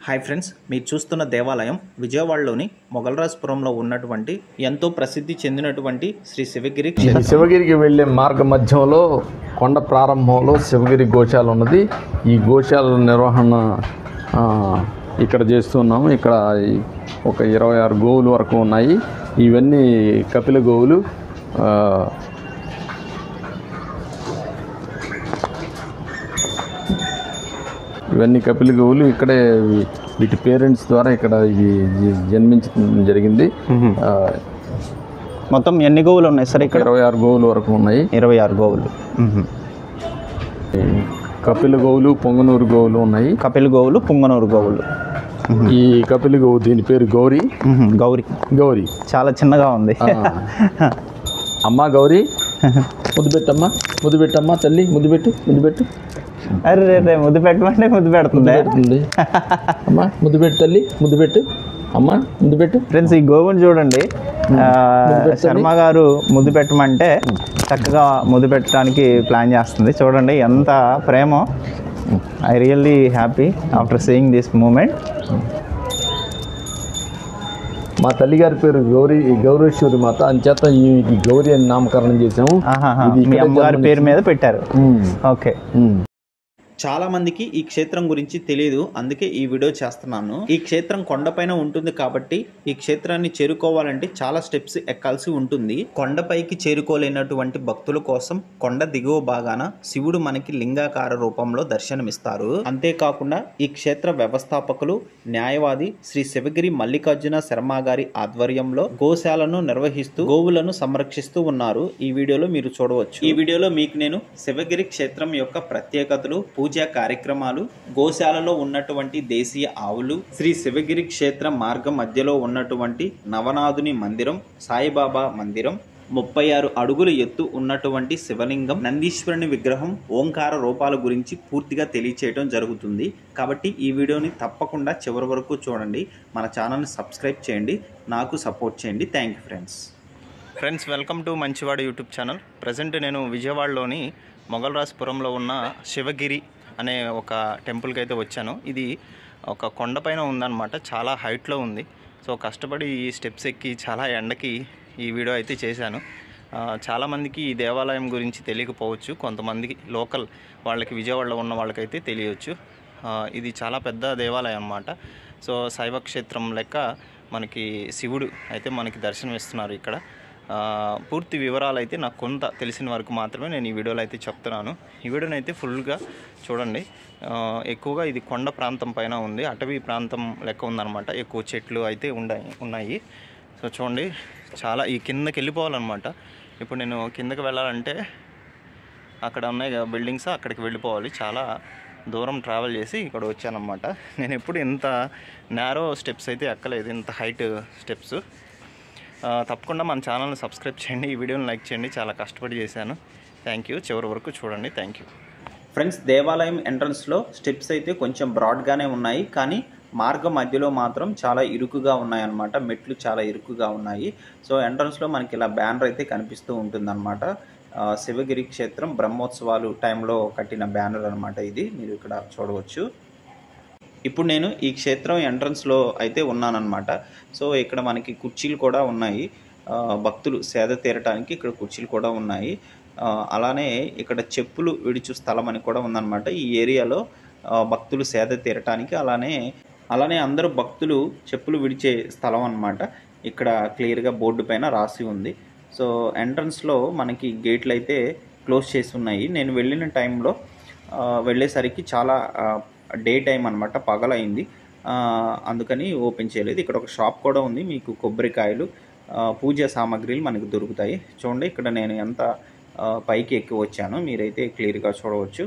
Hi friends, మీరు చూస్తున్న దేవాలయం విజయవాడలోని మొగల్రాజ్పురంలో ఉన్నటువంటి ఎంతో ప్రసిద్ధి చెందినటువంటి శ్రీ శివగిరి క్షేత్రం. శివగిరికి వెళ్ళే మార్గ మధ్యంలో కొండ ప్రారంభంలో శివగిరి గోశాల ఉన్నది. ఈ గోశాల నిర్వహణ ఇక్కడ చేస్తున్నాము. ఇక్కడ ఒక 26 గోవులు వరకు ఉన్నాయి. ఇవన్నీ కపిల గోవులు. ఇవన్నీ కపిల గోవులు. ఇక్కడే వీటి పేరెంట్స్ ద్వారా ఇక్కడ ఇది జన్మించడం జరిగింది. మొత్తం ఎన్ని గోవులు ఉన్నాయి సార్? ఇక్కడ 26 గోవులు వరకు ఉన్నాయి. 26 గోవులు. కపిల గోవులు, పొంగనూరు గోవులు ఉన్నాయి. కపిల గోవులు, పొంగనూరు గోవులు. ఈ కపిల గోవు దీని పేరు గౌరీ. గౌరీ గౌరీ చాలా చిన్నగా ఉంది. అమ్మ గౌరీ, ముద్దు పెట్టమ్మా, ముద్దు పెట్టమ్మా తల్లి, ముద్దు పెట్టు, ముద్దు పెట్టు. అరే రే, ముద్దు పెట్టమంటే ముద్దు పెడుతుంది. అమ్మ ముద్దు పెట్టు తల్లి, ముద్దు పెట్టు. అమ్మ ముద్దు పెట్టు. ఫ్రెండ్స్, ఈ గోవుని చూడండి. శర్మ గారు ముద్దు పెట్టమంటే చక్కగా ముద్దు పెట్టడానికి ప్లాన్ చేస్తుంది. చూడండి ఎంత ప్రేమో. I really happy after seeing this moment. మా తల్లిగారి పేరు గౌరీశ్వరి మాత, అంచేత ఈ గౌరీ అని నామకరణం చేసాము. మీ అమ్మగారి పేరు మీద పెట్టారు. ఓకే. చాలా మందికి ఈ క్షేత్రం గురించి తెలియదు, అందుకే ఈ వీడియో చేస్తున్నాను. ఈ క్షేత్రం కొండపైన ఉంటుంది కాబట్టి ఈ క్షేత్రాన్ని చేరుకోవాలంటే చాలా స్టెప్స్ ఎక్కాల్సి ఉంటుంది. కొండపైకి చేరుకోలేనటువంటి భక్తుల కోసం కొండ దిగువ భాగాన శివుడు మనకి లింగాకార రూపంలో దర్శనమిస్తారు. అంతేకాకుండా ఈ క్షేత్ర వ్యవస్థాపకులు న్యాయవాది శ్రీ శివగిరి మల్లికార్జున శర్మ గారి ఆధ్వర్యంలో గోశాలను నిర్వహిస్తూ గోవులను సంరక్షిస్తూ ఉన్నారు. ఈ వీడియోలో మీరు చూడవచ్చు. ఈ వీడియోలో మీకు నేను శివగిరి క్షేత్రం యొక్క ప్రత్యేకతలు, పూజా కార్యక్రమాలు, గోశాలలో ఉన్నటువంటి దేశీయ ఆవులు, శ్రీ శివగిరి క్షేత్ర మార్గం మధ్యలో ఉన్నటువంటి నవనాథుని మందిరం, సాయిబాబా మందిరం, 36 అడుగుల ఎత్తు ఉన్నటువంటి శివలింగం, నందీశ్వరుని విగ్రహం, ఓంకార రూపాల గురించి పూర్తిగా తెలియచేయడం జరుగుతుంది. కాబట్టి ఈ వీడియోని తప్పకుండా చివరి వరకు చూడండి. మన ఛానల్ని సబ్స్క్రైబ్ చేయండి, నాకు సపోర్ట్ చేయండి. Thank you friends, welcome to Manchivada YouTube channel. Present నేను విజయవాడలోని మొగల్రాజ్పురంలో ఉన్న శివగిరి అనే ఒక టెంపుల్కి అయితే వచ్చాను. ఇది ఒక కొండపైన ఉందన్నమాట, చాలా హైట్లో ఉంది. సో కష్టపడి ఈ స్టెప్స్ ఎక్కి చాలా ఎండకి ఈ వీడియో అయితే చేశాను. చాలామందికి ఈ దేవాలయం గురించి తెలియకపోవచ్చు, కొంతమందికి లోకల్ వాళ్ళకి, విజయవాడలో ఉన్న వాళ్ళకైతే తెలియవచ్చు. ఇది చాలా పెద్ద దేవాలయం అన్నమాట. సో శైవ క్షేత్రం లెక్క మనకి శివుడు అయితే మనకి దర్శనమిస్తున్నారు ఇక్కడ. పూర్తి వివరాలు అయితే నాకు కొంత తెలిసిన వరకు మాత్రమే నేను ఈ వీడియోలో అయితే చెప్తున్నాను. ఈ వీడియోని అయితే ఫుల్గా చూడండి. ఎక్కువగా ఇది కొండ ప్రాంతం పైన ఉంది, అటవీ ప్రాంతం లెక్క ఉందన్నమాట. ఎక్కువ చెట్లు అయితే ఉన్నాయి. సో చూడండి, చాలా ఈ కిందకి వెళ్ళిపోవాలన్నమాట. ఇప్పుడు నేను కిందకి వెళ్ళాలంటే అక్కడ ఉన్నాయి బిల్డింగ్స్, అక్కడికి వెళ్ళిపోవాలి. చాలా దూరం ట్రావెల్ చేసి ఇక్కడ వచ్చానమాట. నేను ఎప్పుడు ఇంత నేరో స్టెప్స్ అయితే ఎక్కలేదు, ఇంత హైట్ స్టెప్స్. తప్పకుండా మన ఛానల్ని సబ్స్క్రైబ్ చేయండి, ఈ వీడియోని లైక్ చేయండి. చాలా కష్టపడి చేశాను. Thank you. చివరి వరకు చూడండి. Thank you friends. దేవాలయం ఎంట్రన్స్లో స్టెప్స్ అయితే కొంచెం బ్రాడ్గానే ఉన్నాయి, కానీ మార్గం మధ్యలో మాత్రం చాలా ఇరుకుగా ఉన్నాయన్నమాట. మెట్లు చాలా ఇరుకుగా ఉన్నాయి. సో ఎంట్రన్స్లో మనకి ఇలా బ్యానర్ అయితే కనిపిస్తూ ఉంటుందన్నమాట. శివగిరి క్షేత్రం బ్రహ్మోత్సవాలు టైంలో కట్టిన బ్యానర్ అనమాట ఇది, మీరు ఇక్కడ చూడవచ్చు. ఇప్పుడు నేను ఈ క్షేత్రం ఎంట్రన్స్లో అయితే ఉన్నానన్నమాట. సో ఇక్కడ మనకి కుర్చీలు కూడా ఉన్నాయి, భక్తులు సేద తీరటానికి ఇక్కడ కుర్చీలు కూడా ఉన్నాయి. అలానే ఇక్కడ చెప్పులు విడిచు స్థలం అని కూడా ఉందన్నమాట. ఈ ఏరియాలో భక్తులు సేద తీరటానికి, అలానే అందరూ భక్తులు చెప్పులు విడిచే స్థలం అన్నమాట. ఇక్కడ క్లియర్గా బోర్డు పైన రాసి ఉంది. సో ఎంట్రన్స్లో మనకి గేట్లు అయితే క్లోజ్ చేసి ఉన్నాయి. నేను వెళ్ళిన టైంలో వెళ్ళేసరికి చాలా డే టైం అనమాట, పగలైంది, అందుకని ఓపెన్ చేయలేదు. ఇక్కడ ఒక షాప్ కూడా ఉంది, మీకు కొబ్బరికాయలు, పూజా సామాగ్రిలు మనకు దొరుకుతాయి. చూడండి, ఇక్కడ నేను ఎంత పైకి ఎక్కి వచ్చాను మీరైతే క్లియర్గా చూడవచ్చు.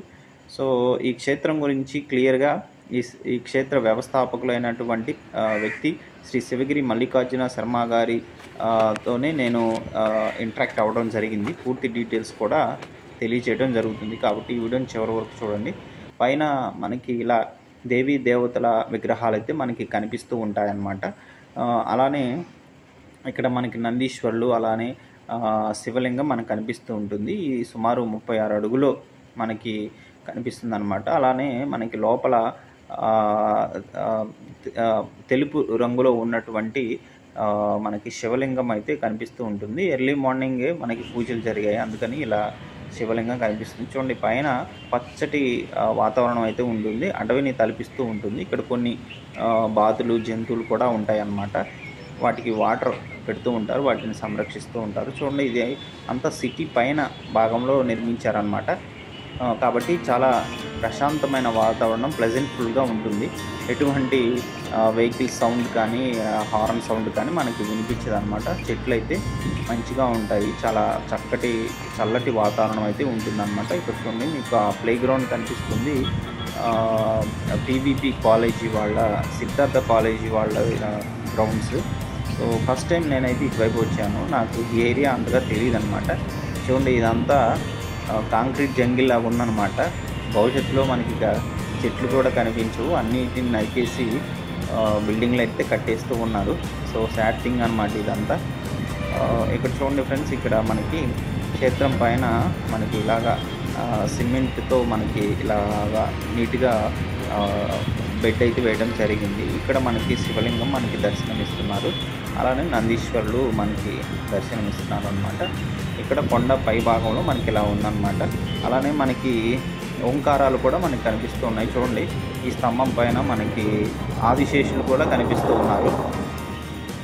సో ఈ క్షేత్రం గురించి క్లియర్గా ఈ క్షేత్ర వ్యవస్థాపకులైనటువంటి వ్యక్తి శ్రీ శివగిరి మల్లికార్జున శర్మ గారితోనే నేను ఇంటరాక్ట్ అవ్వడం జరిగింది. పూర్తి డీటెయిల్స్ కూడా తెలియజేయడం జరుగుతుంది. కాబట్టి ఈ వీడియోని చివరి వరకు చూడండి. పైన మనకి ఇలా దేవీ దేవతల విగ్రహాలు అయితే మనకి కనిపిస్తూ ఉంటాయన్నమాట. అలానే ఇక్కడ మనకి నందీశ్వరులు, అలానే శివలింగం మనకు కనిపిస్తూ ఉంటుంది. ఈ సుమారు 36 అడుగులో మనకి కనిపిస్తుంది అన్నమాట. అలానే మనకి లోపల తెలుపు రంగులో ఉన్నటువంటి మనకి శివలింగం అయితే కనిపిస్తూ ఉంటుంది. ఎర్లీ మార్నింగే మనకి పూజలు జరిగాయి, అందుకని ఇలా శివలింగం కనిపిస్తుంది. చూడండి, పైన పచ్చటి వాతావరణం అయితే ఉంటుంది, అడవిని తలపిస్తూ ఉంటుంది. ఇక్కడ కొన్ని బాతులు, జంతువులు కూడా ఉంటాయి అన్నమాట. వాటికి వాటర్ పెడుతూ ఉంటారు, వాటిని సంరక్షిస్తూ ఉంటారు. చూడండి, ఇది అంతా సిటీ పైన భాగంలో నిర్మించారనమాట. కాబట్టి చాలా ప్రశాంతమైన వాతావరణం, ప్లెజెంట్ఫుల్గా ఉంటుంది. ఎటువంటి వెహికల్ సౌండ్ కానీ హార్న్ సౌండ్ కానీ మనకి వినిపించదు అనమాట. చెట్లు అయితే మంచిగా ఉంటాయి, చాలా చల్లటి వాతావరణం అయితే ఉంటుందన్నమాట. ఇక్కడ చూడండి, మీకు ఆ ప్లే గ్రౌండ్ కనిపిస్తుంది. పీవీపీ కాలేజీ వాళ్ళ, సిద్ధార్థ కాలేజీ వాళ్ళ గ్రౌండ్స్. సో ఫస్ట్ టైం నేనైతే ఇటువైపు వచ్చాను, నాకు ఈ ఏరియా అంతగా తెలియదు అనమాట. చూడండి, ఇదంతా కాంక్రీట్ జంగిల్ లాగా ఉందన్నమాట. భవిష్యత్తులో మనకి ఇక చెట్లు కూడా కనిపించవు, అన్నిటిని నరికేసి బిల్డింగ్లు అయితే కట్టేస్తూ ఉన్నారు. సో సాడ్ థింగ్ అనమాట ఇదంతా. ఇక్కడ చూడండి ఫ్రెండ్స్, ఇక్కడ మనకి క్షేత్రం పైన మనకి ఇలాగా సిమెంట్తో మనకి ఇలాగా నీట్గా బెడ్ అయితే వేయడం జరిగింది. ఇక్కడ మనకి శివలింగం మనకి దర్శనమిస్తున్నారు, అలానే నందీశ్వరులు మనకి దర్శనమిస్తున్నారు అనమాట. ఇక్కడ కొండ పై భాగంలో మనకి ఇలా ఉందన్నమాట. అలానే మనకి ఓంకారాలు కూడా మనకి కనిపిస్తూ ఉన్నాయి. చూడండి, ఈ స్తంభం పైన మనకి ఆదిశేషులు కూడా కనిపిస్తూ ఉన్నారు.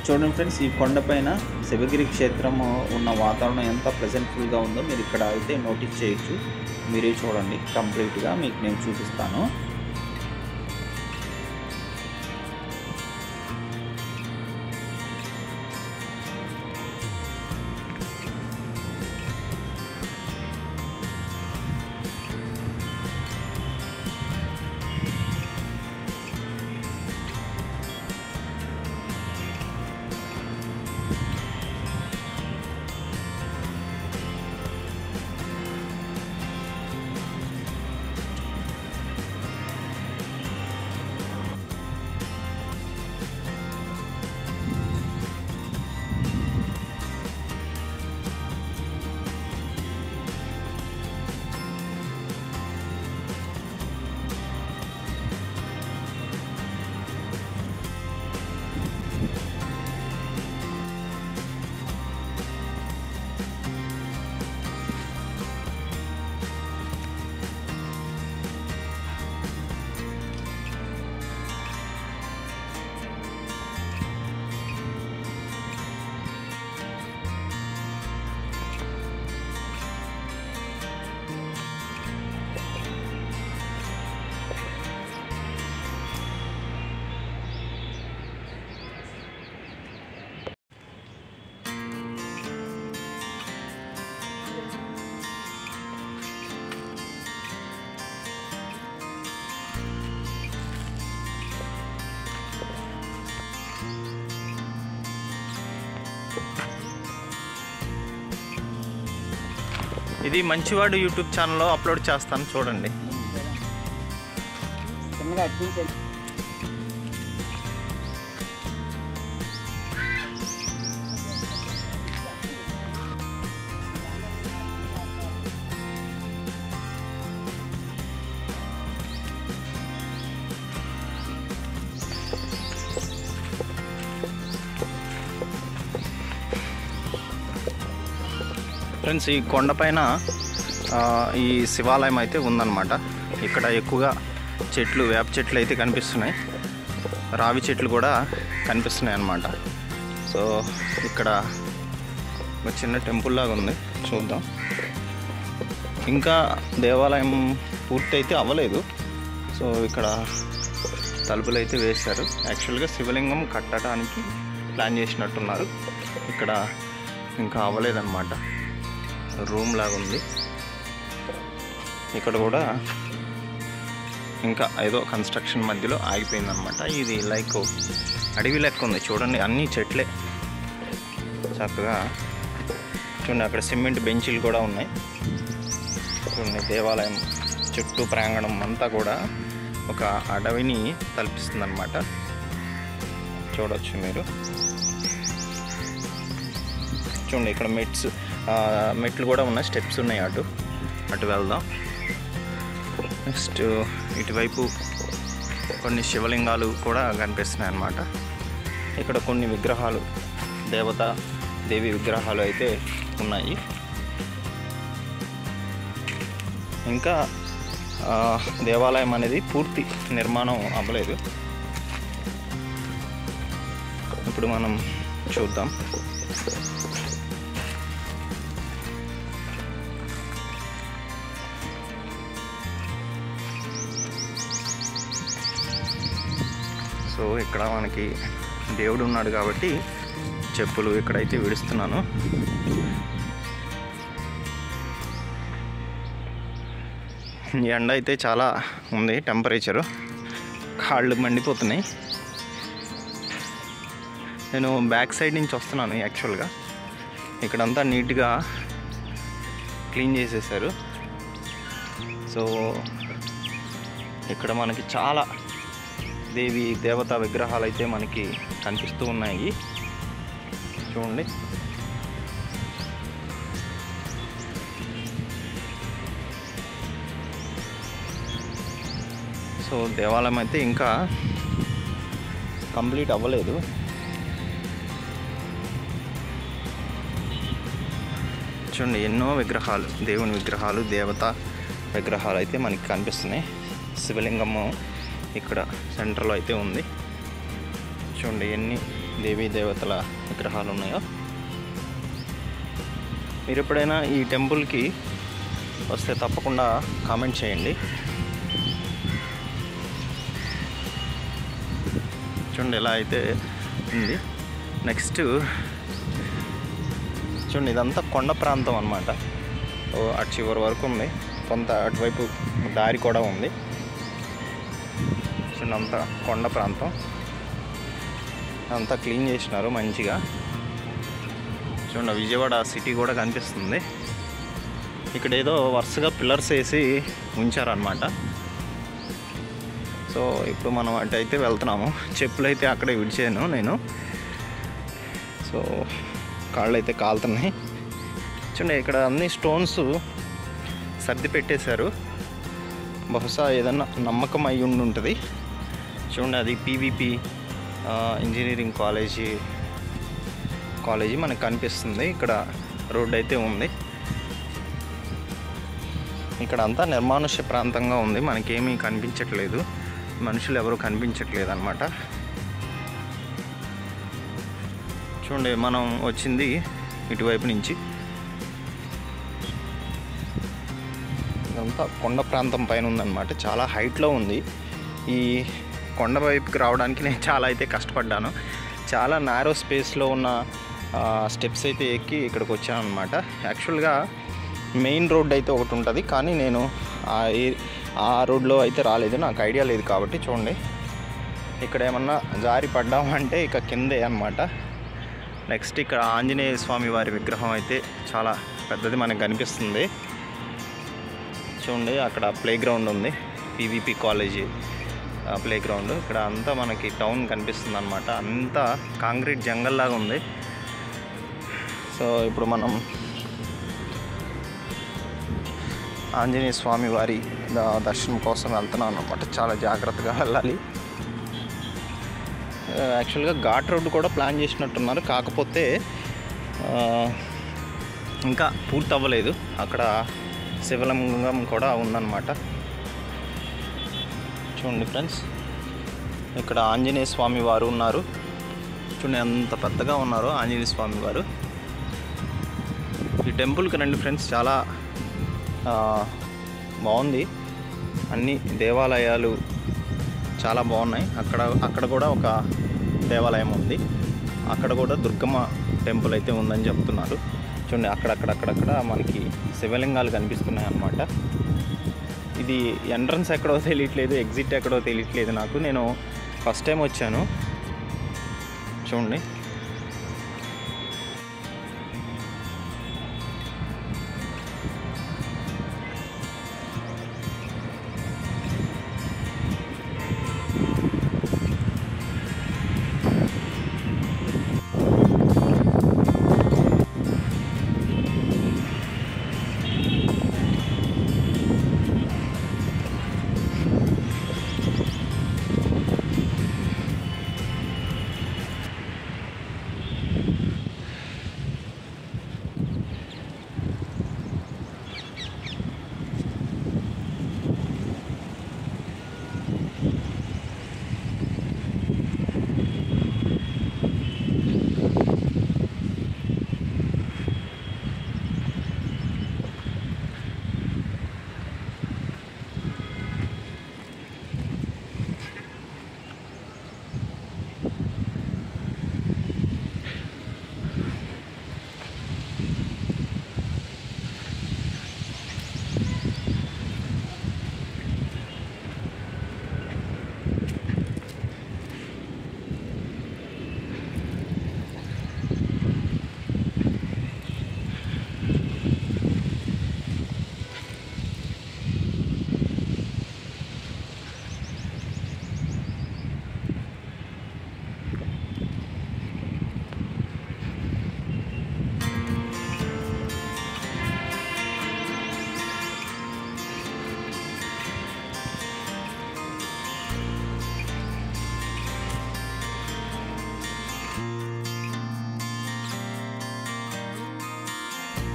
చూడండి ఫ్రెండ్స్, ఈ కొండపైన శివగిరి క్షేత్రము ఉన్న వాతావరణం ఎంత ప్లెజెంట్ఫుల్గా ఉందో మీరు ఇక్కడ అయితే నోటీస్ చేయొచ్చు. మీరే చూడండి, కంప్లీట్గా మీకు నేను చూపిస్తాను. ఇది మంచివాడు యూట్యూబ్ ఛానల్లో అప్లోడ్ చేస్తాను, చూడండి. ఫ్రెండ్స్, ఈ కొండపైన ఈ శివాలయం అయితే ఉందన్నమాట. ఇక్కడ ఎక్కువగా చెట్లు, వేప చెట్లు అయితే కనిపిస్తున్నాయి, రావి చెట్లు కూడా కనిపిస్తున్నాయి అన్నమాట. సో ఇక్కడ ఒక చిన్న టెంపుల్ లాగా ఉంది, చూద్దాం. ఇంకా దేవాలయం పూర్తి అయితే అవ్వలేదు. సో ఇక్కడ తలుపులు అయితే వేశారు. యాక్చువల్గా శివలింగం కట్టడానికి ప్లాన్ చేసినట్టున్నారు. ఇక్కడ ఇంకా అవ్వలేదన్నమాట, రూమ్ లాగా ఉంది. ఇక్కడ కూడా ఇంకా ఏదో కన్స్ట్రక్షన్ మధ్యలో ఆగిపోయిందనమాట. ఇది లైక్ అడవి లెక్క ఉంది, చూడండి, అన్ని చెట్లే చక్కగా. చూడండి, అక్కడ సిమెంట్ బెంచీలు కూడా ఉన్నాయి. చూడండి, దేవాలయం చుట్టూ ప్రాంగణం అంతా కూడా ఒక అడవిని తలపిస్తుందన్నమాట. చూడవచ్చు మీరు. చూడండి, ఇక్కడ మెట్లు కూడా ఉన్నాయి, స్టెప్స్ ఉన్నాయి. అటు వెళ్దాం. నెక్స్ట్ ఇటువైపు కొన్ని శివలింగాలు కూడా కనిపిస్తున్నాయి అన్నమాట. ఇక్కడ కొన్ని విగ్రహాలు, దేవి విగ్రహాలు అయితే ఉన్నాయి. ఇంకా దేవాలయం అనేది పూర్తి నిర్మాణం అవ్వలేదు. ఇప్పుడు మనం చూద్దాం. సో ఇక్కడ మనకి దేవుడు ఉన్నాడు కాబట్టి చెప్పులు ఇక్కడైతే విడుస్తున్నాను. ఎండ అయితే చాలా ఉంది, టెంపరేచరు కాళ్ళు మండిపోతున్నాయి. నేను బ్యాక్ సైడ్ నుంచి వస్తున్నాను. యాక్చువల్గా ఇక్కడంతా నీట్గా క్లీన్ చేసేసారు. సో ఇక్కడ మనకి చాలా దేవతా విగ్రహాలు అయితే మనకి కనిపిస్తూ ఉన్నాయి. చూడండి, సో దేవాలయం అయితే ఇంకా కంప్లీట్ అవ్వలేదు. చూడండి, ఎన్నో విగ్రహాలు, దేవుని విగ్రహాలు, దేవతా విగ్రహాలు అయితే మనకి కనిపిస్తున్నాయి. శివలింగము ఇక్కడ సెంటర్లో అయితే ఉంది. చూడండి ఎన్ని దేవీ దేవతల విగ్రహాలు ఉన్నాయో. మీరు ఎప్పుడైనా ఈ టెంపుల్కి వస్తే తప్పకుండా కామెంట్ చేయండి. చూడండి ఎలా అయితే ఉంది. నెక్స్ట్ చూడండి, ఇదంతా కొండ ప్రాంతం అన్నమాట. అటు చివరి వరకు ఉంది, కొంత అటువైపు దారి కూడా ఉంది. చూడండి, అంతా కొండ ప్రాంతం, అంతా క్లీన్ చేసినారు మంచిగా. చూడండి, విజయవాడ సిటీ కూడా కనిపిస్తుంది. ఇక్కడ ఏదో వరుసగా పిల్లర్స్ వేసి ఉంచారన్నమాట. సో ఇప్పుడు మనం అటు అయితే వెళ్తున్నాము. చెప్పులు అయితే అక్కడే విడిచాను నేను. సో కాళ్ళు అయితే కాలుతున్నాయి. చూడండి, ఇక్కడ అన్ని స్టోన్స్ సర్ది పెట్టేశారు. బహుశా ఏదన్నా నమ్మకం అయి ఉంటుంది. చూడండి, అది పీవీపీ ఇంజనీరింగ్ కాలేజీ మనకు కనిపిస్తుంది. ఇక్కడ రోడ్ అయితే ఉంది. ఇక్కడ అంతా నిర్మానుష్య ప్రాంతంగా ఉంది, మనకేమీ కనిపించట్లేదు, మనుషులు ఎవరు కనిపించట్లేదు అన్నమాట. చూడండి, మనం వచ్చింది ఇటువైపు నుంచి. ఇదంతా కొండ ప్రాంతం పైన ఉందన్నమాట, చాలా హైట్లో ఉంది. ఈ కొండ వైపుకి రావడానికి నేను చాలా అయితే కష్టపడ్డాను. చాలా నారో స్పేస్లో ఉన్న స్టెప్స్ అయితే ఎక్కి ఇక్కడికి వచ్చాను అనమాట. యాక్చువల్గా మెయిన్ రోడ్ అయితే ఒకటి ఉంటుంది, కానీ నేను ఆ రోడ్లో అయితే రాలేదు, నాకు ఐడియా లేదు కాబట్టి. చూడండి, ఇక్కడ ఏమన్నా జారి పడ్డామంటే ఇక కిందే అన్నమాట. నెక్స్ట్ ఇక్కడ ఆంజనేయ స్వామి వారి విగ్రహం అయితే చాలా పెద్దది మనకు కనిపిస్తుంది. చూడండి, అక్కడ ప్లే గ్రౌండ్ ఉంది, పీవీపీ కాలేజీ ప్లే గ్రౌండ్. ఇక్కడ అంతా మనకి టౌన్ కనిపిస్తుంది అన్నమాట. అంతా కాంక్రీట్ జంగల్ లాగా ఉంది. సో ఇప్పుడు మనం ఆంజనేయ స్వామి వారి దర్శనం కోసం వెళ్తున్నాం అన్నమాట. చాలా జాగ్రత్తగా వెళ్ళాలి. యాక్చువల్గా ఘాట్ రోడ్డు కూడా ప్లాన్ చేసినట్టున్నారు, కాకపోతే ఇంకా పూర్తి అవ్వలేదు. అక్కడ శివలింగం కూడా ఉందన్నమాట. చూడండి ఫ్రెండ్స్, ఇక్కడ ఆంజనేయ స్వామి వారు ఉన్నారు. చూడండి ఎంత పెద్దగా ఉన్నారో ఆంజనేయ స్వామి వారు. ఈ టెంపుల్కి రండి ఫ్రెండ్స్, చాలా బాగుంది. అన్ని దేవాలయాలు చాలా బాగున్నాయి. అక్కడ కూడా ఒక దేవాలయం ఉంది, అక్కడ కూడా దుర్గమ్మ టెంపుల్ అయితే ఉందని చెప్తున్నారు. చూడండి, అక్కడక్కడ మనకి శివలింగాలు కనిపిస్తున్నాయి అన్నమాట. ఇది ఎంట్రన్స్ ఎక్కడో తెలియట్లేదు, ఎగ్జిట్ ఎక్కడో తెలియట్లేదు నాకు. నేను ఫస్ట్ టైం వచ్చాను. చూడండి,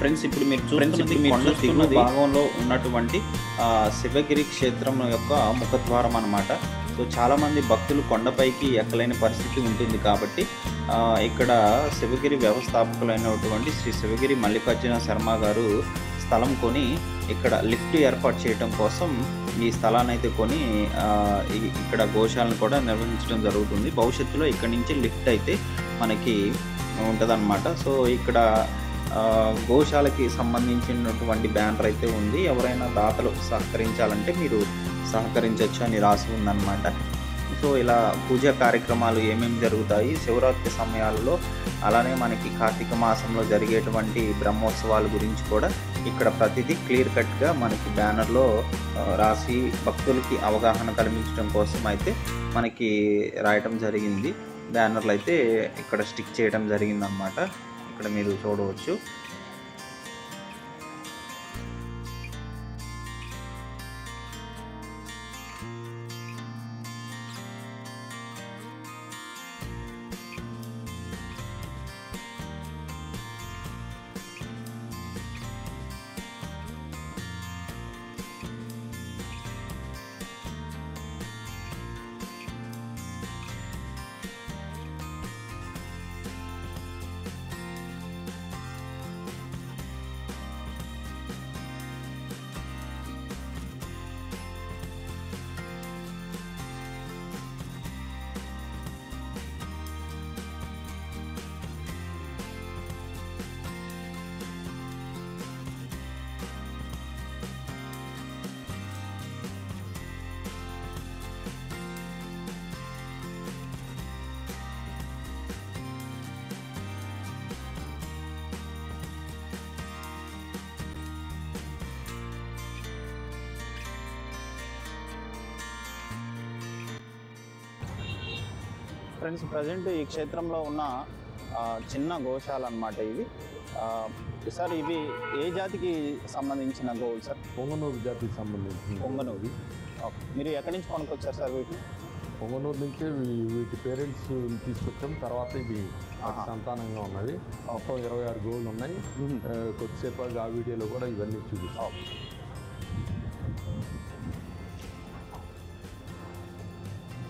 ఫ్రెండ్స్ ఇప్పుడు మీరు చూస్తున్నది కొండ దిగువ భాగంలో ఉన్నటువంటి శివగిరి క్షేత్రం యొక్క ముఖద్వారం అన్నమాట. సో చాలామంది భక్తులు కొండపైకి ఎక్కలేని పరిస్థితి ఉంటుంది కాబట్టి ఇక్కడ శివగిరి వ్యవస్థాపకులైనటువంటి శ్రీ శివగిరి మల్లికార్జున శర్మ గారు స్థలం కొని ఇక్కడ లిఫ్ట్ ఏర్పాటు చేయడం కోసం ఈ స్థలాన్ని అయితే కొని ఇక్కడ గోశాలను కూడా నిర్వహించడం జరుగుతుంది. భవిష్యత్తులో ఇక్కడ నుంచి లిఫ్ట్ అయితే మనకి ఉంటుందన్నమాట. సో ఇక్కడ గోశాలకి సంబంధించినటువంటి బ్యానర్ అయితే ఉంది. ఎవరైనా దాతలు సహకరించాలంటే మీరు సహకరించవచ్చు అని రాసి ఉందన్నమాట. సో ఇలా పూజా కార్యక్రమాలు ఏమేమి జరుగుతాయి శివరాత్రి సమయాల్లో, అలానే మనకి కార్తీక మాసంలో జరిగేటువంటి బ్రహ్మోత్సవాల గురించి కూడా ఇక్కడ ప్రతిదీ క్లియర్ కట్గా మనకి బ్యానర్లో రాసి భక్తులకి అవగాహన కల్పించడం కోసం అయితే మనకి రాయటం జరిగింది. బ్యానర్లు అయితే ఇక్కడ స్టిక్ చేయడం జరిగిందన్నమాట. ఇక్కడ మీరు చూడవచ్చు. ఫ్రెండ్స్ ప్రజెంట్ ఈ క్షేత్రంలో ఉన్న చిన్న గోశాల అన్నమాట ఇవి. సార్ ఇవి ఏ జాతికి సంబంధించిన గోవులు సార్? పొంగనూరు జాతికి సంబంధించిన పొంగనూరు. మీరు ఎక్కడి నుంచి కొనుక్కొచ్చారు సార్ వీటిని? పొంగనూరు నుంచే వీటి పేరెంట్స్ తీసుకొచ్చాం. తర్వాత ఇవి సంతానంగా ఉన్నవి. మొత్తం 26 గోవులు ఉన్నాయి. కొద్దిసేపు ఆ వీడియోలో కూడా ఇవన్నీ చూపిస్తాం.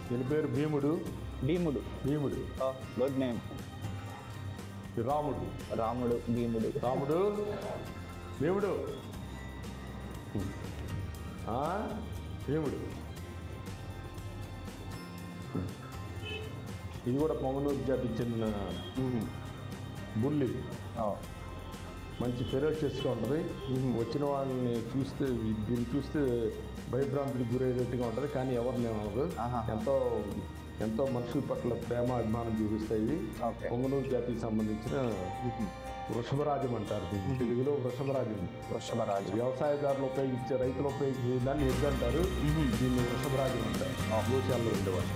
దీని పేరు భీముడు. భీముడు. భీముడు గుడ్ నేమ్. రాముడు. రాముడు. భీముడు. రాముడు. భీముడు. భీముడు. ఇది కూడా పొంగనూరు జాతికి చెందిన బుల్లి. మంచి ఫెరోషియస్గా ఉంటుంది. వచ్చిన వాళ్ళని చూస్తే దీన్ని చూస్తే భయభ్రాంతికి గురయ్యేటట్టుగా ఉంటుంది, కానీ ఎవరిని ఏమనదు. ఎంతో మనుషుల పట్ల ప్రేమ అభిమానం చూపిస్తాయి. పొంగనూరు జాతికి సంబంధించిన వృషభరాజం అంటారు. తెలుగులో వృషభరాజం. వ్యవసాయదారులు ఉపయోగించే, రైతులు ఉపయోగించే దాన్ని ఎద్దు అంటారు. దీన్ని వృషభరాజం అంటారు. గోశాలలో ఉండేవాళ్ళు.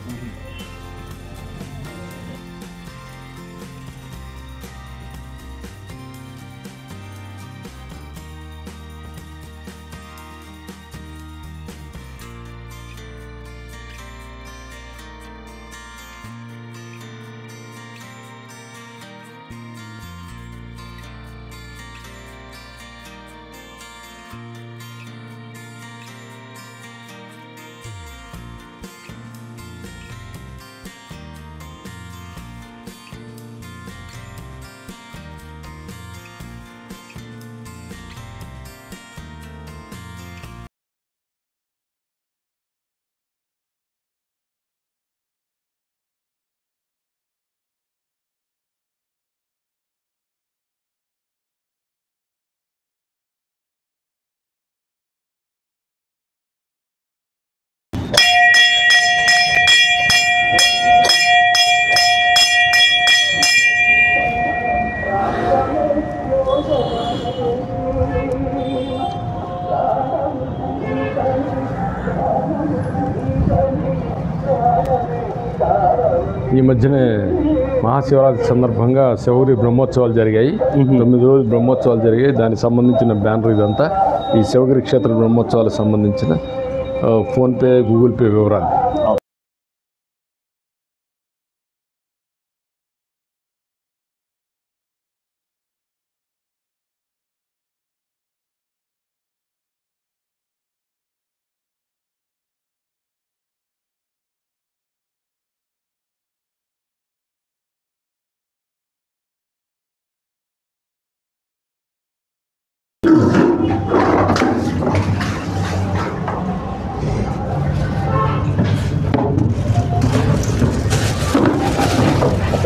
ఈ మధ్యనే మహాశివరాత్రి సందర్భంగా శివగిరి బ్రహ్మోత్సవాలు జరిగాయి. 9 రోజులు బ్రహ్మోత్సవాలు జరిగాయి. దానికి సంబంధించిన బ్యానర్ ఇదంతా. ఈ శివగిరి క్షేత్ర బ్రహ్మోత్సవాలకు సంబంధించిన ఫోన్పే, గూగుల్ పే వివరాలు.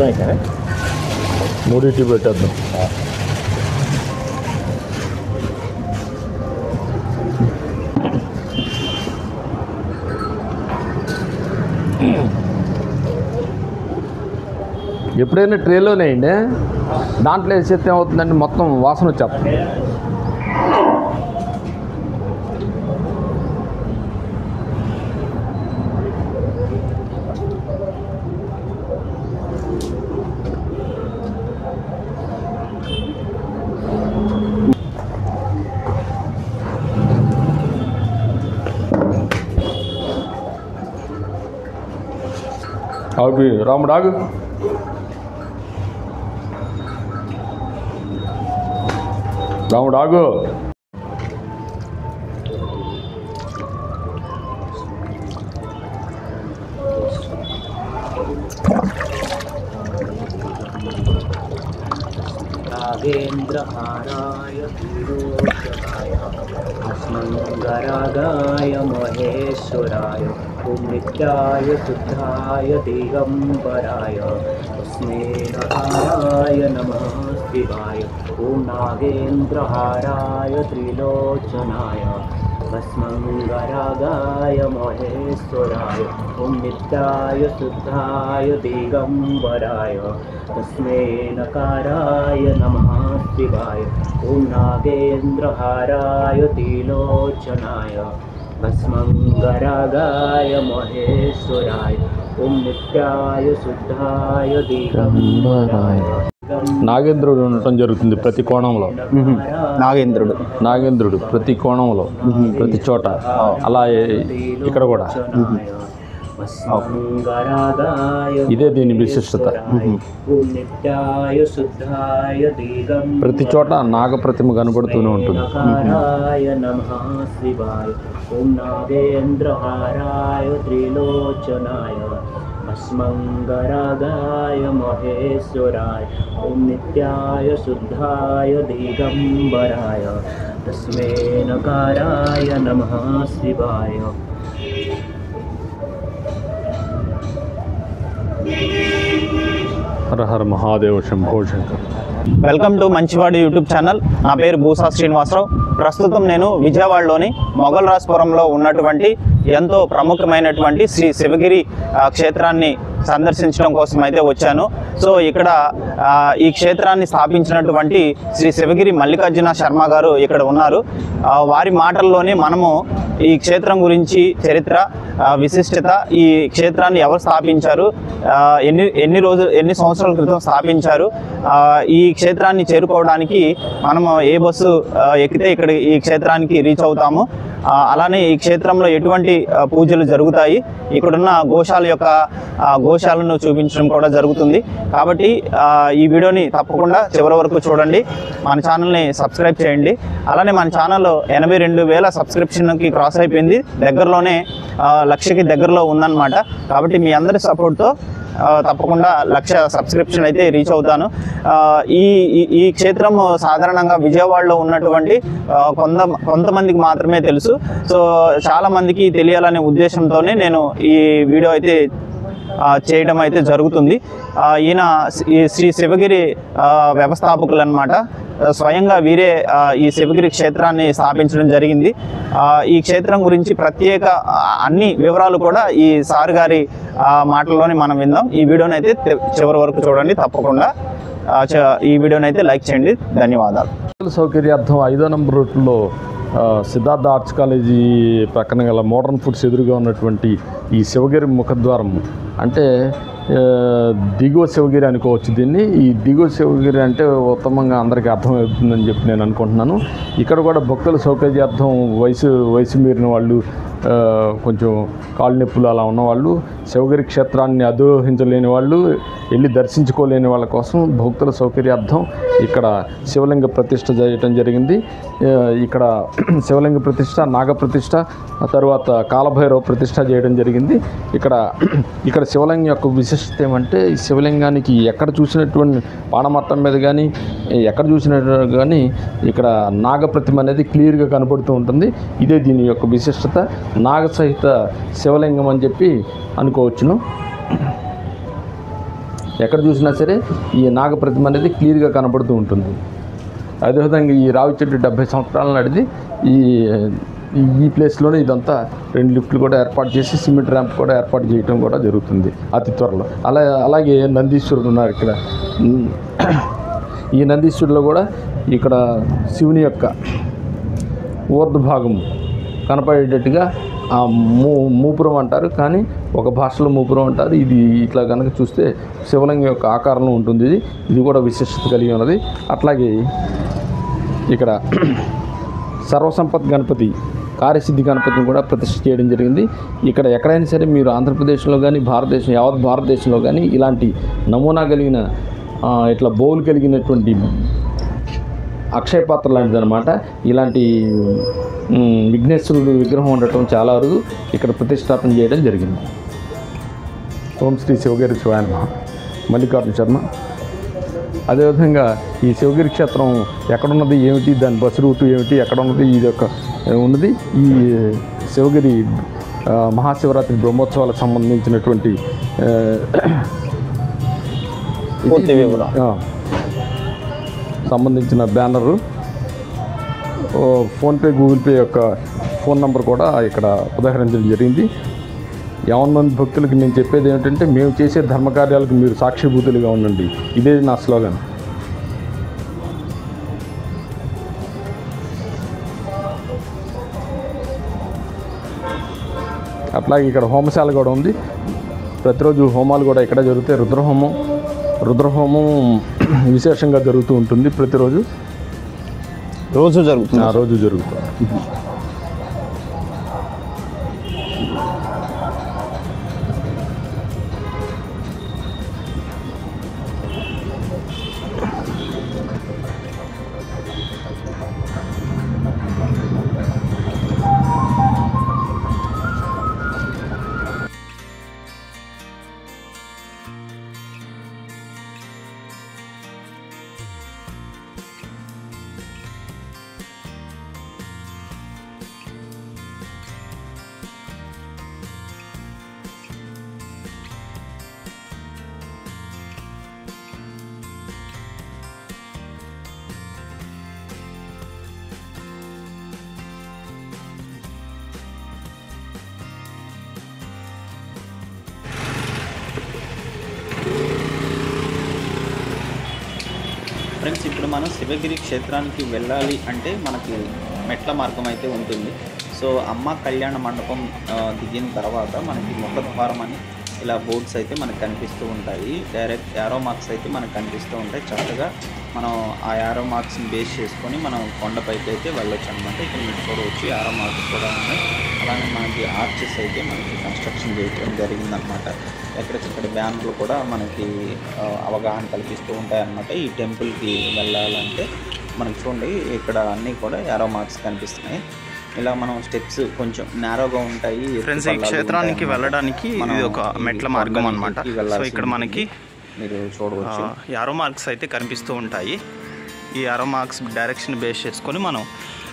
మొత్తం ఇక్కడ మూడింటి పెట్టేద్దాం. ఎప్పుడైనా ట్రేలోనే అండి, దాంట్లో వేసేస్తే ఏమవుతుందండి, మొత్తం వాసన వచ్చేస్తుంది. అవి రాముడు ఆగు. రాముడు ఆగు. నాగేంద్రహారాయ వీరోత్తమాయ అస్మంగరాగాయ మహేశ్వరాయ ఓం నిత్యాయ శుద్ధాయ దిగంబరాయ తస్మై నకారాయ నమః శివాయ ఓం నాగేంద్రహారాయ త్రిలోచనాయ భస్మంగరాగాయ మహేశ్వరాయ ఓం నిత్యాయ శుద్ధాయ దిగంబరాయ తస్మై నకారాయ నమః శివాయ ఓం నాగేంద్రహారాయ త్రిలోచనాయ భస్మంగరాగాయ మహేశ్వరాయ ఓం నిత్యాయ శుద్ధాయ దిగంబరాయ. నాగేంద్రుడు ఉండటం జరుగుతుంది ప్రతి కోణంలో. నాగేంద్రుడు ప్రతి కోణంలో, ప్రతి చోట. అలా ఇక్కడ కూడా ఇదే దీని విశిష్టత. ప్రతి చోట నాగప్రతిమ కనబడుతూనే ఉంటుంది. ఓం నాగేంద్రహారాయ త్రిలోచనాయ భస్మంగరాగాయ మహేశ్వరాయ ఓం నిత్యాయ శుద్ధాయ దిగంబరాయ తస్మై నకారాయ నమః శివాయ. Hara Hara Mahadeva Shambho Shankar. Welcome to Manchivadi YouTube channel. నా పేరు భూసా శ్రీనివాసరావు. ప్రస్తుతం నేను విజయవాడలోని మొగల్రాజ్పురంలో ఉన్నటువంటి ఎంతో ప్రముఖమైనటువంటి శ్రీ శివగిరి క్షేత్రాన్ని సందర్శించడం కోసం అయితే వచ్చాను. సో ఇక్కడ ఈ క్షేత్రాన్ని స్థాపించినటువంటి శ్రీ శివగిరి మల్లికార్జున శర్మ గారు ఇక్కడ ఉన్నారు. వారి మాటల్లోనే మనము ఈ క్షేత్రం గురించి చరిత్ర, విశిష్టత, ఈ క్షేత్రాన్ని ఎవరు స్థాపించారు, ఎన్ని సంవత్సరాల క్రితం స్థాపించారు, ఈ క్షేత్రాన్ని చేరుకోవడానికి మనము ఏ బస్సు ఎక్కితే ఇక్కడ ఈ క్షేత్రానికి రీచ్ అవుతాము, అలానే ఈ క్షేత్రంలో ఎటువంటి పూజలు జరుగుతాయి, ఇక్కడున్న గోశాలను చూపించడం కూడా జరుగుతుంది. కాబట్టి ఈ వీడియోని తప్పకుండా చివరి వరకు చూడండి. మన ఛానల్ని సబ్స్క్రైబ్ చేయండి. అలానే మన ఛానల్లో 82,000 సబ్స్క్రిప్షన్కి క్రాస్ అయిపోయింది. దగ్గరలోనే 1,00,000కి దగ్గరలో ఉందన్నమాట. కాబట్టి మీ అందరి సపోర్ట్తో తప్పకుండా 1,00,000 సబ్స్క్రిప్షన్ అయితే రీచ్ అవుతాను. ఈ క్షేత్రం సాధారణంగా విజయవాడలో ఉన్నటువంటి కొంతమందికి మాత్రమే తెలుసు. సో చాలామందికి తెలియాలనే ఉద్దేశంతోనే నేను ఈ వీడియో అయితే చేయడం అయితే జరుగుతుంది. ఈయన శ్రీ శివగిరి వ్యవస్థాపకులు అన్నమాట. స్వయంగా వీరే ఈ శివగిరి క్షేత్రాన్ని స్థాపించడం జరిగింది. ఈ క్షేత్రం గురించి ప్రత్యేక అన్ని వివరాలు కూడా ఈ సార్ గారి మాటల్లోనే మనం విందాం. ఈ వీడియోని అయితే చివరి వరకు చూడండి. తప్పకుండా ఈ వీడియోని అయితే లైక్ చేయండి. ధన్యవాదాలు. సౌకర్యార్థం 5వ నంబర్ రూట్లో సిద్ధార్థ ఆర్ట్స్ కాలేజీ పక్కన గల మోడర్న్ ఫుడ్స్ ఎదురుగా ఉన్నటువంటి ఈ శివగిరి ముఖద్వారం అంటే దిగువ శివగిరి అనుకోవచ్చు దీన్ని. ఈ దిగువ శివగిరి అంటే ఉత్తమంగా అందరికీ అర్థమవుతుందని చెప్పి నేను అనుకుంటున్నాను. ఇక్కడ కూడా భక్తుల సౌకర్యార్థం వయసు మీరిన వాళ్ళు, కొంచెం కాళ్ళు నొప్పులు అలా ఉన్నవాళ్ళు, శివగిరి క్షేత్రాన్ని అధిరోహించలేని వాళ్ళు, వెళ్ళి దర్శించుకోలేని వాళ్ళ కోసం భక్తుల సౌకర్యార్థం ఇక్కడ శివలింగ ప్రతిష్ఠ చేయటం జరిగింది. ఇక్కడ శివలింగ ప్రతిష్ఠ, నాగప్రతిష్ఠ, తరువాత కాలభైరవ ప్రతిష్ఠ చేయడం జరిగింది. ఇక్కడ శివలింగం యొక్క విశిష్టత ఏమంటే, ఈ శివలింగానికి ఎక్కడ చూసినటువంటి పానమట్టం మీద కానీ ఎక్కడ చూసినట్టు కానీ ఇక్కడ నాగప్రతిమ అనేది క్లియర్గా కనపడుతూ ఉంటుంది. ఇదే దీని యొక్క విశిష్టత. నాగసహిత శివలింగం అని చెప్పి అనుకోవచ్చును. ఎక్కడ చూసినా సరే ఈ నాగ ప్రతిమ అనేది క్లియర్గా కనబడుతూ ఉంటుంది. అదేవిధంగా ఈ రావి చెట్టు 70 సంవత్సరాల నాటిది. ఈ ప్లేస్లోనే ఇదంతా 2 లిఫ్ట్లు కూడా ఏర్పాటు చేసి సిమెంట్ ర్యాంప్ కూడా ఏర్పాటు చేయడం కూడా జరుగుతుంది అతి త్వరలో. అలాగే నందీశ్వరుడు ఉన్నారు ఇక్కడ. ఈ నందీశ్వరులో కూడా ఇక్కడ శివుని యొక్క ఊర్ధ్వభాగం కనపడేటట్టుగా ఆ మూపురం అంటారు, కానీ ఒక భాషలో మూపురం అంటారు. ఇది ఇట్లా కనుక చూస్తే శివలింగం యొక్క ఆకారంలో ఉంటుంది. ఇది కూడా విశిష్టత కలిగి ఉన్నది. అట్లాగే ఇక్కడ సర్వసంపత్ గణపతి, కార్యసిద్ధి గణపతిని కూడా ప్రతిష్ఠ చేయడం జరిగింది. ఇక్కడ ఎక్కడైనా సరే మీరు ఆంధ్రప్రదేశ్లో కానీ యావత్ భారతదేశంలో కానీ ఇలాంటి నమూనా కలిగిన ఇట్లా బౌల్ కలిగినటువంటి అక్షయ పాత్ర లాంటిది అనమాట. ఇలాంటి విఘ్నేశ్వరుడు విగ్రహం ఉండటం చాలా అరుదు. ఇక్కడ ప్రతిష్టాపన చేయడం జరిగింది. ఓం శ్రీ శివగిరి శివాయ నమః. మల్లికార్జున శర్మ. అదేవిధంగా ఈ శివగిరి క్షేత్రం ఎక్కడున్నది, ఏమిటి, దాని బస్సు రూటు ఏమిటి, ఎక్కడ ఉన్నది, ఇది ఒక ఉన్నది. ఈ శివగిరి మహాశివరాత్రి బ్రహ్మోత్సవాలకు సంబంధించినటువంటి సంబంధించిన బ్యానరు, ఫోన్పే, గూగుల్ పే యొక్క ఫోన్ నెంబర్ కూడా ఇక్కడ ఉదాహరించడం జరిగింది. 50 మంది భక్తులకు నేను చెప్పేది ఏమిటంటే, మేము చేసే ధర్మకార్యాలకు మీరు సాక్షిభూతులుగా ఉండండి. ఇదే నా స్లోగన్. అట్లాగే ఇక్కడ హోమశాల కూడా ఉంది. ప్రతిరోజు హోమాలు కూడా ఇక్కడ జరుగుతాయి. రుద్రహోమం విశేషంగా జరుగుతూ ఉంటుంది. ప్రతిరోజు రోజు జరుగుతుంది. ఫ్రెండ్స్, ఇప్పుడు మనం శివగిరి క్షేత్రానికి వెళ్ళాలి అంటే మనకి మెట్ల మార్గం అయితే ఉంటుంది. సో అమ్మ కళ్యాణ మండపం దిగిన తర్వాత మనకి ముఖద్వారం అని ఇలా బోర్డ్స్ అయితే మనకు కనిపిస్తూ ఉంటాయి. డైరెక్ట్ యారో మార్క్స్ అయితే మనకు కనిపిస్తూ ఉంటాయి. చక్కగా మనం ఆ యారో మార్క్స్ని బేస్ చేసుకొని మనం కొండపైకి అయితే వెళ్ళొచ్చు అనమాట. ఇక్కడ మీరు చూడవచ్చు యారో మార్క్స్ కూడా ఉన్నాయి. అలానే మనకి ఆర్చెస్ అయితే మనకి కన్స్ట్రక్షన్ చేయడం జరిగిందనమాట. ఎక్కడికక్కడ బ్యానర్లు కూడా మనకి అవగాహన కల్పిస్తూ ఉంటాయి అన్నమాట. ఈ టెంపుల్కి వెళ్ళాలంటే మనకి చూడండి, ఇక్కడ అన్నీ కూడా యారో మార్క్స్ కనిపిస్తున్నాయి. ఇలా మనం స్టెప్స్ కొంచెం నేరోగా ఉంటాయి. ఫ్రెండ్స్, ఈ క్షేత్రానికి వెళ్ళడానికి ఇది ఒక మెట్ల మార్గం అన్నమాట. సో ఇక్కడ మనకి మీరు చూడవచ్చు యారో మార్క్స్ అయితే కనిపిస్తూ ఉంటాయి. ఈ యారో మార్క్స్ డైరెక్షన్ బేస్ చేసుకొని మనం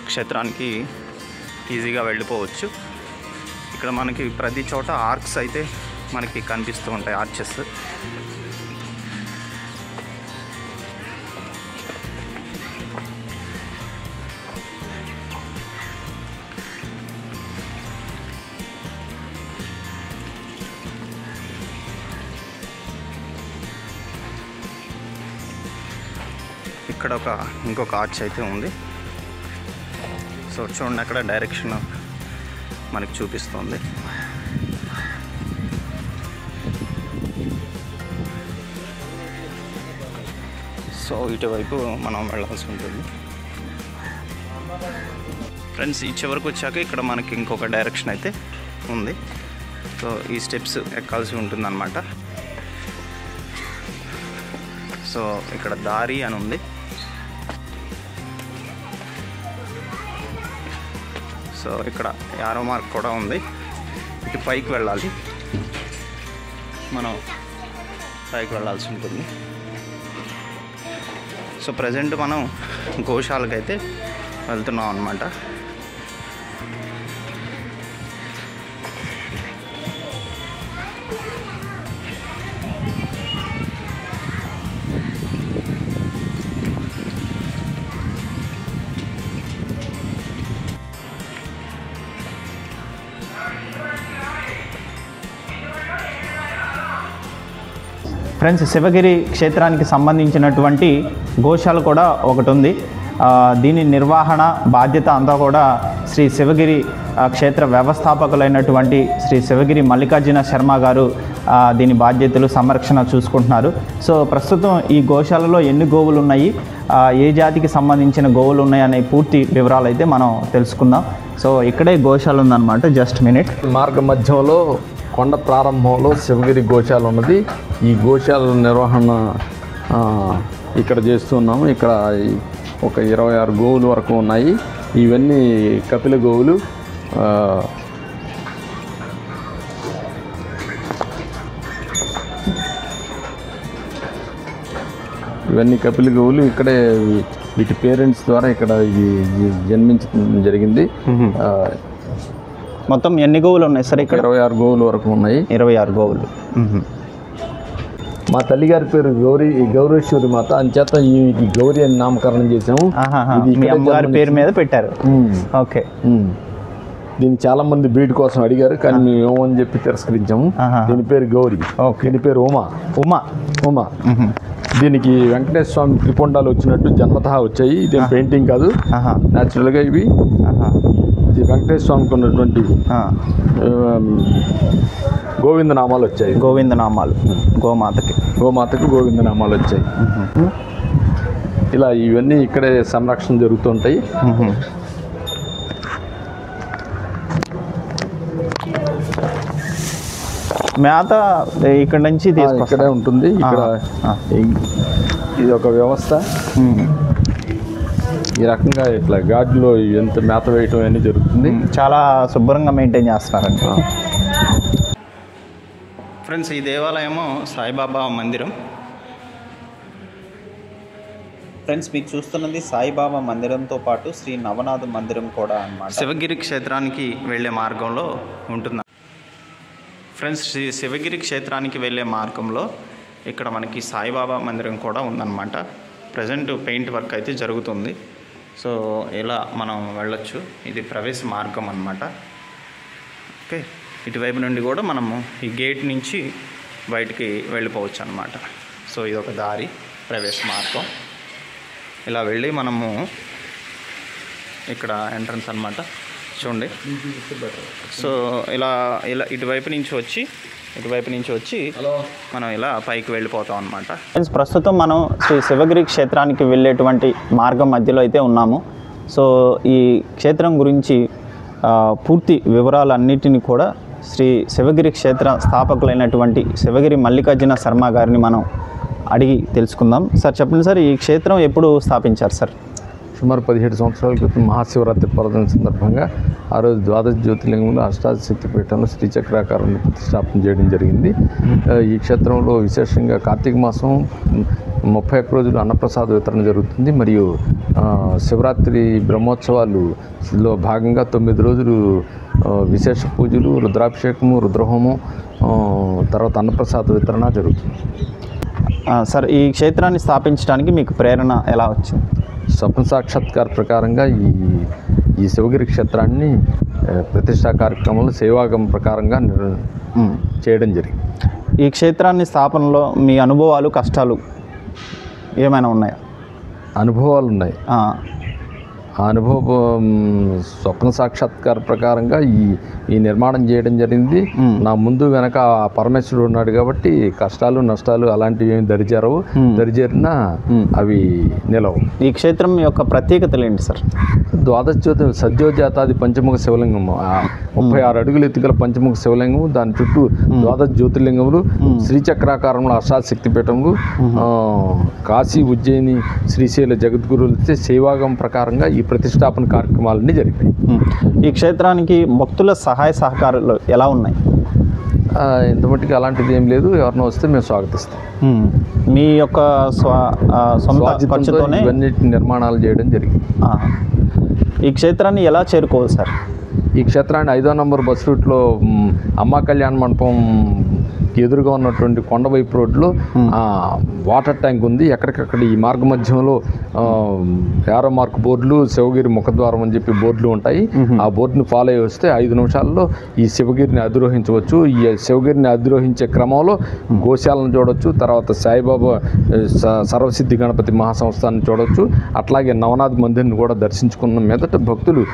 క్షేత్రానికి ఈజీగా వెళ్ళిపోవచ్చు. ఇక్కడ మనకి ప్రతి చోట ఆర్క్స్ అయితే మనకి కనిపిస్తూ ఉంటాయి, ఆర్చెస్. ఇక్కడ ఇంకొక ఆర్చ్ అయితే ఉంది. సో చూడండి, అక్కడ డైరెక్షన్ మనకి చూపిస్తుంది. సో ఇటువైపు మనం వెళ్ళాల్సి ఉంటుంది. ఫ్రెండ్స్, ఈ చివరికి వచ్చాక ఇక్కడ మనకి ఇంకొక డైరెక్షన్ అయితే ఉంది. సో ఈ స్టెప్స్ ఎక్కాల్సి ఉంటుందన్నమాట. సో ఇక్కడ దారి అని ఉంది. సో ఇక్కడ యారో మార్క్ కూడా ఉంది. ఇటు పైకి వెళ్ళాలి, మనం పైకి వెళ్ళాల్సి ఉంటుంది. సో ప్రజెంట్ మనం గోశాలకు అయితే వెళ్తున్నాం అన్నమాట. ఫ్రెండ్స్, శివగిరి క్షేత్రానికి సంబంధించినటువంటి గోశాల కూడా ఒకటి ఉంది. దీని నిర్వహణ బాధ్యత అంతా కూడా శ్రీ శివగిరి క్షేత్ర వ్యవస్థాపకులైనటువంటి శ్రీ శివగిరి మల్లికార్జున శర్మ గారు దీని బాధ్యతలు సంరక్షణ చూసుకుంటున్నారు. సో ప్రస్తుతం ఈ గోశాలలో ఎన్ని గోవులు ఉన్నాయి, ఏ జాతికి సంబంధించిన గోవులు ఉన్నాయి అనే పూర్తి వివరాలు అయితే మనం తెలుసుకుందాం. సో ఇక్కడే గోశాల ఉందన్నమాట. Just minute. మార్గ మధ్యంలో కొండ ప్రారంభంలో శివగిరి గోశాల ఉన్నది. ఈ గోశాల నిర్వహణ ఇక్కడ చేస్తున్నాము. ఇక్కడ ఒక 26 గోవులు వరకు ఉన్నాయి. ఇవన్నీ కపిల గోవులు. ఇవన్నీ కపిల గోవులు. ఇక్కడే వీటి పేరెంట్స్ ద్వారా ఇక్కడ ఇది జన్మించడం జరిగింది. మొత్తం ఎన్ని గోవులు ఉన్నాయి సార్ ఇక్కడ? 26 గోవులు వరకు ఉన్నాయి. 26 గోవులు. మా తల్లిగారి పేరు గౌరేశ్వరి మాత, అంచేత ఈ గౌరీ అని నామకరణం చేసాము. మీ అమ్మగారి పేరు మీద పెట్టారు. ఓకే. దీన్ని చాలా మంది బ్రీడ్ కోసం అడిగారు, కానీ మేము ఏమని చెప్పి తిరస్కరించాము. దీని పేరు గౌరీ. దీని పేరు ఉమా. దీనికి వెంకటేశ్వర స్వామి త్రిపుండాలు వచ్చినట్టు జన్మతహా వచ్చాయి. ఇదేం పెయింటింగ్ కాదు, న్యాచురల్గా ఇవి. ఇది వెంకటేశ్వర స్వామికి ఉన్నటువంటి గోవిందనామాలు వచ్చాయి. గోవిందనామాలు గోమాతకి గోవిందనామాలు వచ్చాయి. ఇలా ఇవన్నీ ఇక్కడే సంరక్షణ జరుగుతుంటాయి. మేత ఇక్కడ నుంచి ఇక్కడే ఉంటుంది. ఇక్కడ ఇది ఒక వ్యవస్థ. ఈ రకంగా ఇట్లా గాడిలో ఎంత మేత వేయటం అనేది జరుగుతుంది. చాలా శుభ్రంగా మెయింటైన్ చేస్తున్నారండి. ఫ్రెండ్స్, ఈ దేవాలయము సాయిబాబా మందిరం. ఫ్రెండ్స్, మీరు చూస్తున్నది సాయిబాబా మందిరంతో పాటు శ్రీ నవనాథ మందిరం కూడా అన్నమాట. శివగిరి క్షేత్రానికి వెళ్ళే మార్గంలో ఉంటుంది. ఫ్రెండ్స్, శ్రీ శివగిరి క్షేత్రానికి వెళ్ళే మార్గంలో ఇక్కడ మనకి సాయిబాబా మందిరం కూడా ఉందన్నమాట. ప్రజెంట్ పెయింట్ వర్క్ అయితే జరుగుతుంది. సో ఇలా మనం వెళ్ళొచ్చు. ఇది ప్రవేశ మార్గం అన్నమాట. ఓకే, ఇటువైపు నుండి కూడా మనము ఈ గేట్ నుంచి బయటికి వెళ్ళిపోవచ్చు అన్నమాట. సో ఇది ఒక దారి, ప్రవేశ మార్గం. ఇలా వెళ్ళి మనము ఇక్కడ ఎంట్రన్స్ అన్నమాట. చూడండి. సో ఇలా ఇటువైపు నుంచి వచ్చి మనం ఇలా పైకి వెళ్ళిపోతాం అన్నమాట. ప్రస్తుతం మనం శ్రీ శివగిరి క్షేత్రానికి వెళ్ళేటువంటి మార్గం మధ్యలో అయితే ఉన్నాము. సో ఈ క్షేత్రం గురించి పూర్తి వివరాలన్నిటిని కూడా శ్రీ శివగిరి క్షేత్ర స్థాపకులైనటువంటి శివగిరి మల్లికార్జున శర్మ గారిని మనం అడిగి తెలుసుకుందాం. సార్ చెప్పండి సార్, ఈ క్షేత్రం ఎప్పుడు స్థాపించారు సార్? సుమారు 17 సంవత్సరాల క్రితం మహాశివరాత్రి పర్వదిన సందర్భంగా ఆ రోజు ద్వాదశ జ్యోతిర్లింగంలో అష్టాదశ శక్తిపీఠంలో శ్రీచక్రాకారాన్ని ప్రతిష్టాపన చేయడం జరిగింది. ఈ క్షేత్రంలో విశేషంగా కార్తీక మాసం 31 రోజులు అన్నప్రసాద వితరణ జరుగుతుంది. మరియు శివరాత్రి బ్రహ్మోత్సవాలులో భాగంగా 9 రోజులు విశేష పూజలు, రుద్రాభిషేకము, రుద్రహోమం, తర్వాత అన్నప్రసాద వితరణ జరుగుతుంది. సార్, ఈ క్షేత్రాన్ని స్థాపించడానికి మీకు ప్రేరణ ఎలా వచ్చింది? స్వప్న సాక్షాత్కార ప్రకారంగా ఈ శివగిరి క్షేత్రాన్ని ప్రతిష్టా కార్యక్రమంలో సేవాగం ప్రకారంగా చేయడం జరిగింది. ఈ క్షేత్రాన్ని స్థాపనలో మీ అనుభవాలు, కష్టాలు ఏమైనా ఉన్నాయా? అనుభవాలు ఉన్నాయి. ఆ అనుభవం స్వప్న సాక్షాత్కార ప్రకారంగా ఈ నిర్మాణం చేయడం జరిగింది. నా ముందు వెనక ఆ పరమేశ్వరుడు ఉన్నాడు కాబట్టి కష్టాలు, నష్టాలు అలాంటివి ఏమి దరిచేరినా అవి నిలవు. ఈ క్షేత్రం యొక్క ప్రత్యేకతలు ఏంటి సార్? ద్వాదశ జ్యోతి సద్యోజాతాది పంచముఖ శివలింగము, 36 అడుగులు ఎత్తుగల పంచముఖ శివలింగము, దాని చుట్టూ ద్వాదశ జ్యోతిర్లింగములు, శ్రీచక్రాకారంలో అష్టాదశ శక్తిపీఠములు, కాశీ, ఉజ్జయిని, శ్రీశైల జగద్గురులతో సేవాగం ప్రకారంగా ఈ ప్రతిష్టాపన కార్యక్రమాలన్నీ జరిగాయి. ఈ క్షేత్రానికి భక్తుల సహాయ సహకారాలు ఎలా ఉన్నాయి? ఇంతమట్టుకు అలాంటిది ఏం లేదు. ఎవరినో వస్తే మేము స్వాగతిస్తాం. మీ యొక్క సొంత ఖర్చుతోనే ఇవన్నీ నిర్మాణాలు చేయడం జరిగింది. ఈ క్షేత్రాన్ని ఎలా చేరుకోవాలి సార్? ఈ ఈ క్షేత్రాన్ని 5వ నంబర్ బస్ రూట్లో అమ్మా కళ్యాణ మండపం ఎదురుగా ఉన్నటువంటి కొండవైపు రోడ్లో వాటర్ ట్యాంక్ ఉంది. ఎక్కడికక్కడ ఈ మార్గ మధ్యంలో యారో మార్క్ బోర్డులు, శివగిరి ముఖద్వారం అని చెప్పి బోర్డులు ఉంటాయి. ఆ బోర్డుని ఫాలో అయ్యి వస్తే 5 నిమిషాల్లో ఈ శివగిరిని అధిరోహించవచ్చు. ఈ శివగిరిని అధిరోహించే క్రమంలో గోశాలను చూడవచ్చు, తర్వాత సాయిబాబా సర్వసిద్ధి గణపతి మహాసంస్థాన్ని చూడవచ్చు. అట్లాగే నవనాథ్ మందిర్ని కూడా దర్శించుకున్న మీదట భక్తులు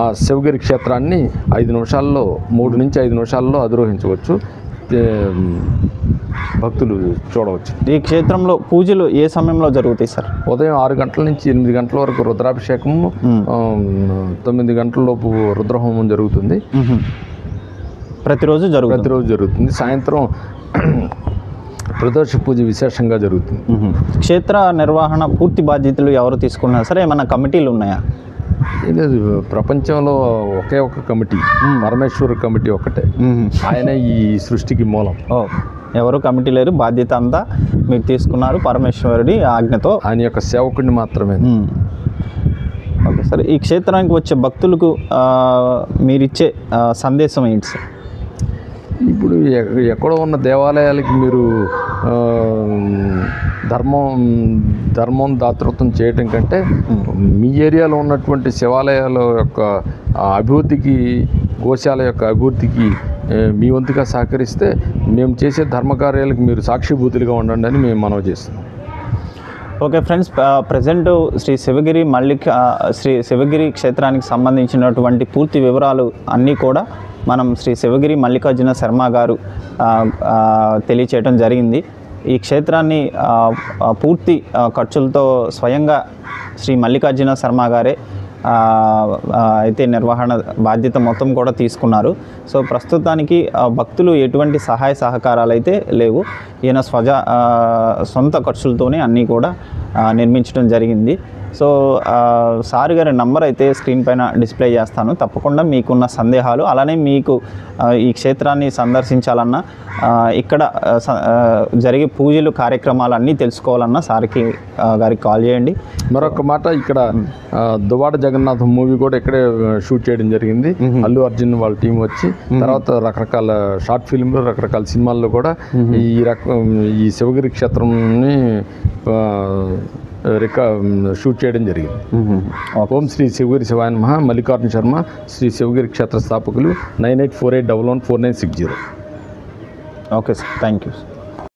ఆ శివగిరి క్షేత్రాన్ని 5 నిమిషాల్లో 3 నుంచి 5 నిమిషాల్లో అధిరోహించవచ్చు, భక్తులు చూడవచ్చు. ఈ క్షేత్రంలో పూజలు ఏ సమయంలో జరుగుతాయి సార్? ఉదయం 6 గంటల నుంచి 8 గంటల వరకు రుద్రాభిషేకము, 9 గంటల లోపు రుద్రహోమం జరుగుతుంది. ప్రతిరోజు జరుగుతుంది. సాయంత్రం ప్రదోష పూజ విశేషంగా జరుగుతుంది. క్షేత్ర నిర్వహణ పూర్తి బాధ్యతలు ఎవరు తీసుకున్నారు సార్? ఏమైనా కమిటీలు ఉన్నాయా? లేదు, ప్రపంచంలో ఒకే ఒక కమిటీ, పరమేశ్వర కమిటీ ఒకటే. ఆయన ఈ సృష్టికి మూలం. ఎవరు కమిటీ లేరు, బాధ్యత అంతా మీరు తీసుకున్నారు పరమేశ్వరుడి ఆజ్ఞతో. ఆయన యొక్క సేవకుడిని మాత్రమే. ఓకే సార్, ఈ క్షేత్రానికి వచ్చే భక్తులకు మీరిచ్చే సందేశం ఏంటి సార్? ఇప్పుడు ఎక్కడో ఉన్న దేవాలయాలకి మీరు ధర్మం దాతృత్వం చేయటం కంటే మీ ఏరియాలో ఉన్నటువంటి శివాలయాల యొక్క అభివృద్ధికి, గోశాల యొక్క అభివృద్ధికి మీ వంతుగా సహకరిస్తే మేము చేసే ధర్మకార్యాలకు మీరు సాక్షిభూతులుగా ఉండండి అని మేము మనవి చేస్తున్నాం. Okay friends, present Shri Shivagiri క్షేత్రానికి సంబంధించినటువంటి పూర్తి వివరాలు అన్నీ కూడా మనం శ్రీ శివగిరి మల్లికార్జున శర్మ గారు తెలియచేయడం జరిగింది. ఈ క్షేత్రాన్ని పూర్తి ఖర్చులతో స్వయంగా శ్రీ మల్లికార్జున శర్మ గారే అయితే నిర్వహణ బాధ్యత మొత్తం కూడా తీసుకున్నారు. సో ప్రస్తుతానికి భక్తులు ఎటువంటి సహాయ సహకారాలు అయితే లేవు. ఈయన సొంత ఖర్చులతోనే అన్నీ కూడా నిర్మించడం జరిగింది. సో సార్ గారి నంబర్ అయితే స్క్రీన్ పైన డిస్ప్లే చేస్తాను. తప్పకుండా మీకున్న సందేహాలు, అలానే మీకు ఈ క్షేత్రాన్ని సందర్శించాలన్నా, ఇక్కడ జరిగే పూజలు కార్యక్రమాలు అన్నీ తెలుసుకోవాలన్నా సార్కి గారికి కాల్ చేయండి. మరొక మాట, ఇక్కడ దువాడ జగన్నాథ్ మూవీ కూడా ఇక్కడే షూట్ చేయడం జరిగింది. అల్లు అర్జున్ వాళ్ళ టీం వచ్చి, తర్వాత రకరకాల షార్ట్ ఫిల్మ్లు, రకరకాల సినిమాల్లో కూడా ఈ శివగిరి క్షేత్రంని షూట్ చేయడం జరిగింది. ఓం శ్రీ శివగిరి శివాయ నమః. మల్లికార్జున శర్మ, శ్రీ శివగిరి క్షేత్ర స్థాపకులు. 9848114960. Okay sir, thank you.